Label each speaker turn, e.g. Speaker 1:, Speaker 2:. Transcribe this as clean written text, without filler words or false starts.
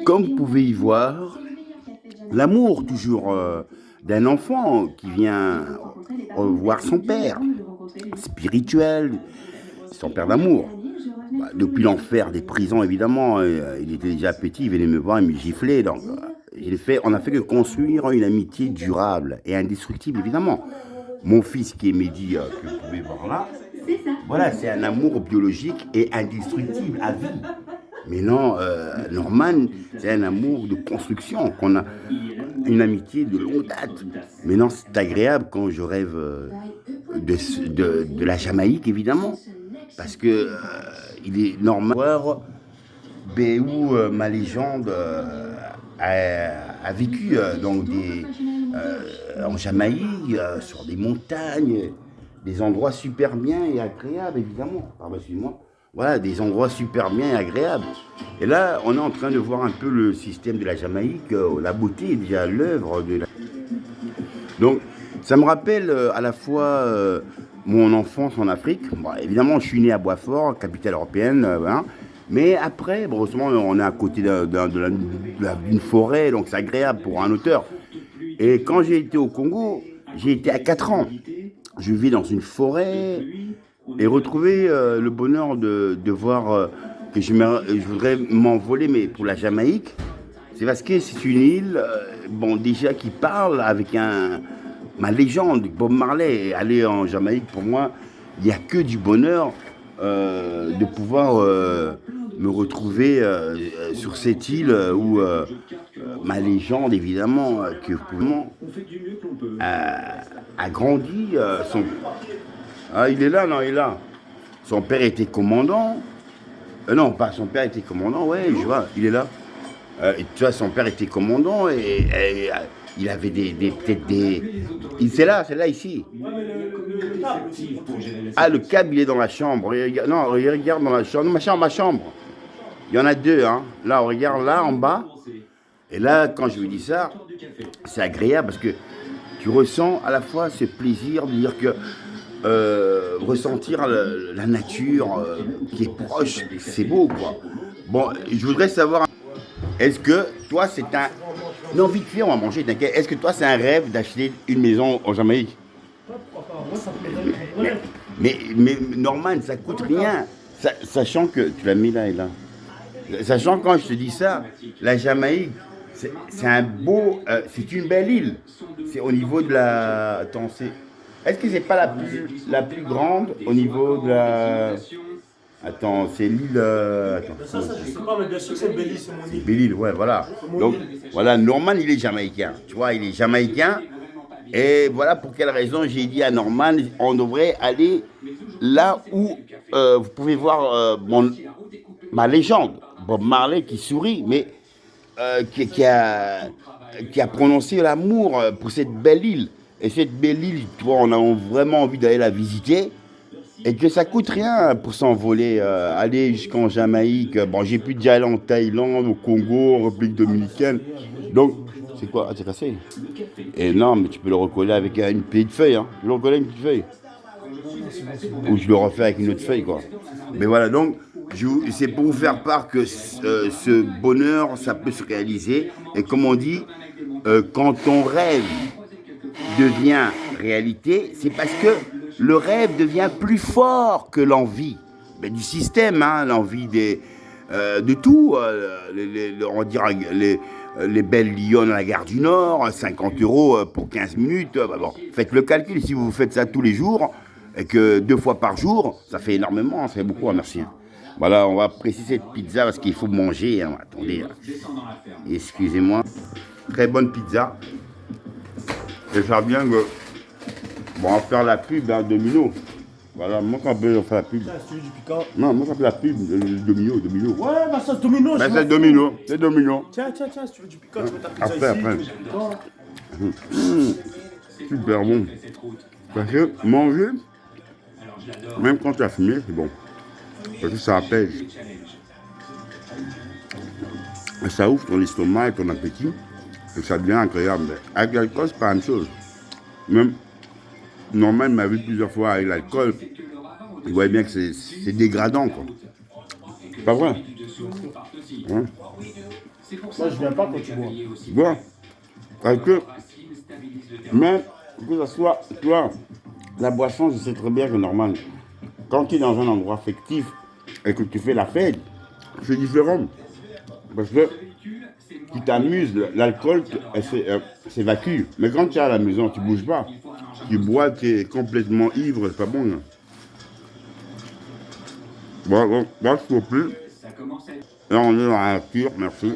Speaker 1: Comme vous pouvez y voir, l'amour toujours d'un enfant qui vient voir son père, spirituel, son père d'amour. Bah, depuis l'enfer des prisons, évidemment, il était déjà petit, il venait me voir, il me giflait. Donc, on a fait que construire une amitié durable et indestructible, évidemment. Mon fils qui est Mehdi, que vous pouvez voir là, voilà, c'est un amour biologique et indestructible à vie. Mais non, Norman, c'est un amour de construction, qu'on a une amitié de longue date. Mais non, c'est agréable quand je rêve de la Jamaïque, évidemment. Parce que il est normal où ma légende a vécu donc en Jamaïque, sur des montagnes, des endroits super bien et agréables, évidemment. Pardon, excuse-moi. Voilà, des endroits super bien et agréables. Et là, on est en train de voir un peu le système de la Jamaïque, la beauté, déjà l'œuvre de la... Donc, ça me rappelle à la fois mon enfance en Afrique. Bon, évidemment, je suis né à Boisfort, capitale européenne, hein. Mais après, bon, heureusement, on est à côté d'une forêt, donc c'est agréable pour un auteur. Et quand j'ai été au Congo, j'ai été à 4 ans. Je vis dans une forêt et retrouver le bonheur de voir que je voudrais m'envoler, mais pour la Jamaïque, c'est parce que c'est une île, bon, déjà qui parle avec ma légende, Bob Marley. Et aller en Jamaïque, pour moi, il n'y a que du bonheur de pouvoir me retrouver sur cette île où ma légende, évidemment, que vraiment a grandi. Ah, il est là, non, il est là. Son père était commandant. Non, pas son père était commandant, ouais, je vois, il est là. Et tu vois, son père était commandant et il avait peut-être des. C'est là, ici. Ah, le câble, il est dans la chambre. Non, il regarde dans la chambre. Non, ma chambre. Il y en a deux, hein. Là, on regarde là, en bas. Et là, quand je lui dis ça, c'est agréable parce que tu ressens à la fois ce plaisir de dire que ressentir la nature qui est proche, c'est beau, quoi. Bon, je voudrais savoir, est-ce que toi, c'est un... Non, vite fait, on va manger, t'inquiète. Est-ce que toi, c'est un rêve d'acheter une maison en Jamaïque? Mais Norman, ça coûte rien. Sachant que... Tu l'as mis là et là. Sachant quand je te dis ça, la Jamaïque, c'est un beau... c'est une belle île. C'est au niveau de la... Attends, c'est... Est-ce que c'est pas la plus grande au niveau de la... Attends, c'est l'île... Attends,
Speaker 2: Ça, je sais pas, mais bien sûr que c'est Belle-Île, c'est mon île.
Speaker 1: Belle-Île, ouais, voilà. Donc, voilà, Norman, il est jamaïcain. Tu vois, il est jamaïcain. Et voilà pour quelle raison j'ai dit à Norman, on devrait aller là où vous pouvez voir ma légende, Bob Marley qui sourit, mais qui a prononcé l'amour pour cette belle île. Et cette belle île, tu vois, on a vraiment envie d'aller la visiter. Et que ça coûte rien pour s'envoler, aller jusqu'en Jamaïque. Bon, j'ai pu déjà aller en Thaïlande, au Congo, en République dominicaine. Donc, c'est quoi? Ah, c'est cassé. Et non, mais tu peux le recoller avec une petite feuille. Hein. Tu le recoller avec une petite feuille. Ou je le refais avec une autre feuille, quoi. Mais voilà, donc, c'est pour vous faire part que ce bonheur, ça peut se réaliser. Et comme on dit, quand ton rêve devient réalité, c'est parce que le rêve devient plus fort que l'envie. Mais du système, hein, l'envie de tout. On dirait les belles lionnes à la gare du Nord, 50 € pour 15 minutes. Bon, faites le calcul, si vous faites ça tous les jours, et que 2 fois par jour, ça fait énormément, ça fait beaucoup, hein, merci. Voilà, on va préciser cette pizza parce qu'il faut manger. Hein. Attendez, excusez-moi. Très bonne pizza. Et ça vient que... Bon, on va faire la pub, hein, Domino. Voilà, moi quand on fait la pub.
Speaker 2: C'est du piquant.
Speaker 1: Non, moi ça fait la pub, Domino.
Speaker 2: Ouais, bah ça, c'est Domino.
Speaker 1: Ben, c'est Domino, c'est Domino.
Speaker 2: Tiens, si tu veux du piquant, tu mets ta pizza
Speaker 1: Après.
Speaker 2: ici, tu veux du piquant.
Speaker 1: Super bon. Parce que manger, même quand tu as fumé, c'est bon. Parce que ça apaise. Et ça ouvre ton estomac et ton appétit. Et ça devient agréable. Avec l'alcool, c'est pas la même chose. Même Norman m'a vu plusieurs fois avec l'alcool. Il voyait bien que c'est dégradant, quoi. C'est pas vrai. Hein?
Speaker 2: Moi, je viens pas quand tu bois.
Speaker 1: Bon, parce que même que ce soit, toi, la boisson, je sais très bien que normal, quand tu es dans un endroit affectif et que tu fais la fête, c'est différent. Parce que tu t'amuses, l'alcool s'évacue. Mais quand tu es à la maison, tu ne bouges pas. Tu bois, tu es complètement ivre, c'est pas bon. Là. Bon, là, je ne peux plus. Là, on est dans la nature, merci.